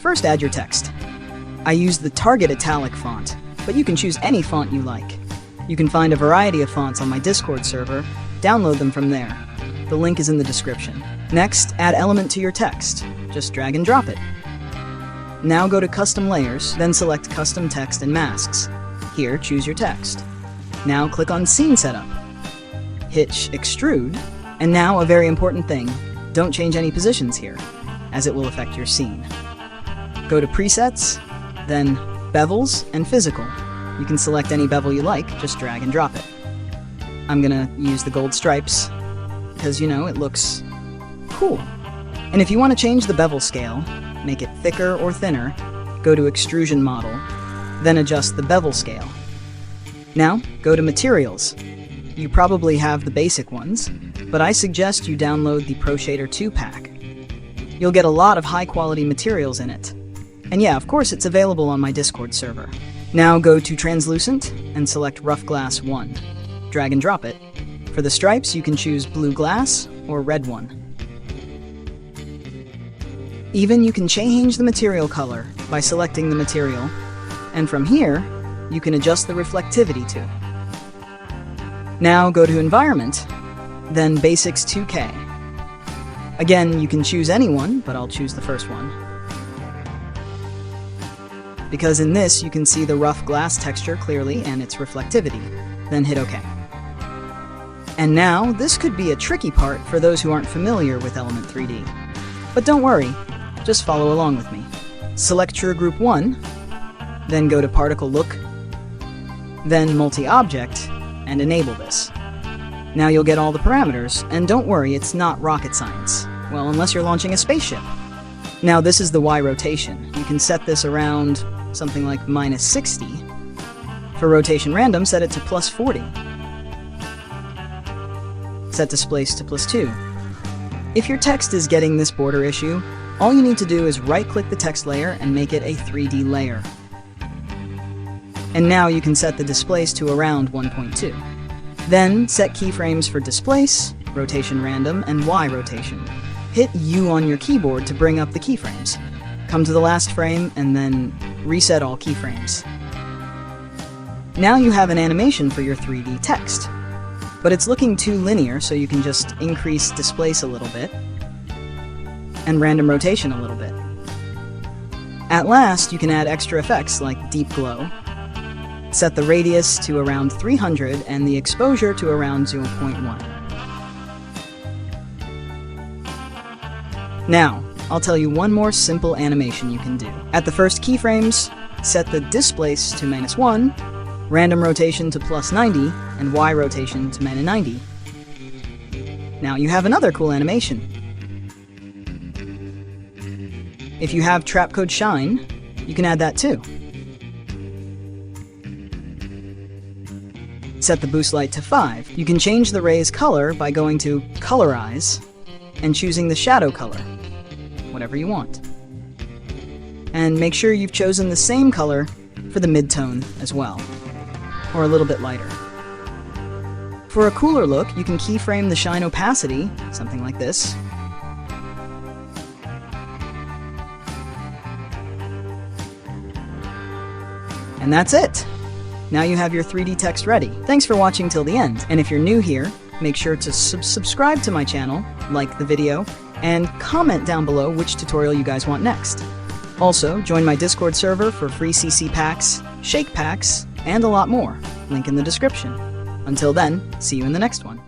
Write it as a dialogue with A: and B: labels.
A: First, add your text. I use the Target Italic font, but you can choose any font you like. You can find a variety of fonts on my Discord server. Download them from there. The link is in the description. Next, add element to your text. Just drag and drop it. Now go to Custom Layers, then select Custom Text and Masks. Here, choose your text. Now click on Scene Setup. Hit Extrude, and now a very important thing, don't change any positions here, as it will affect your scene. Go to Presets, then Bevels and Physical. You can select any bevel you like, just drag and drop it. I'm gonna use the gold stripes, because it looks cool. And if you want to change the bevel scale, make it thicker or thinner, go to Extrusion Model, then adjust the bevel scale. Now, go to Materials. You probably have the basic ones, but I suggest you download the ProShader 2 pack. You'll get a lot of high-quality materials in it. And yeah, of course it's available on my Discord server. Now go to Translucent and select Rough Glass 1. Drag and drop it. For the stripes, you can choose blue glass or red one. Even you can change the material color by selecting the material, and from here, you can adjust the reflectivity too. Now go to Environment, then Basics 2K. Again, you can choose any one, but I'll choose the first one. Because in this, you can see the rough glass texture clearly and its reflectivity. Then hit OK. And now, this could be a tricky part for those who aren't familiar with Element 3D. But don't worry, just follow along with me. Select True Group 1, then go to Particle Look, then Multi-Object, and enable this. Now you'll get all the parameters, and don't worry, it's not rocket science. Well, unless you're launching a spaceship. Now this is the Y rotation. You can set this around something like -60. For rotation random, set it to +40. Set displace to +2. If your text is getting this border issue, all you need to do is right-click the text layer and make it a 3D layer. And now you can set the displace to around 1.2. Then set keyframes for displace, rotation random, and Y rotation. Hit U on your keyboard to bring up the keyframes. Come to the last frame and then reset all keyframes. Now you have an animation for your 3D text. But it's looking too linear, so you can just increase displace a little bit and random rotation a little bit. At last, you can add extra effects like deep glow. Set the radius to around 300 and the exposure to around 0.1. Now, I'll tell you one more simple animation you can do. At the first keyframes, set the displace to -1, random rotation to +90, and Y rotation to -90. Now you have another cool animation. If you have Trapcode Shine, you can add that too. Set the boost light to 5. You can change the ray's color by going to Colorize and choosing the shadow color, whatever you want. And make sure you've chosen the same color for the mid-tone as well, or a little bit lighter. For a cooler look, you can keyframe the shine opacity, something like this. And that's it! Now you have your 3D text ready. Thanks for watching till the end, and if you're new here, make sure to subscribe to my channel, like the video, and comment down below which tutorial you guys want next. Also, join my Discord server for free CC packs, shake packs, and a lot more. Link in the description. Until then, see you in the next one.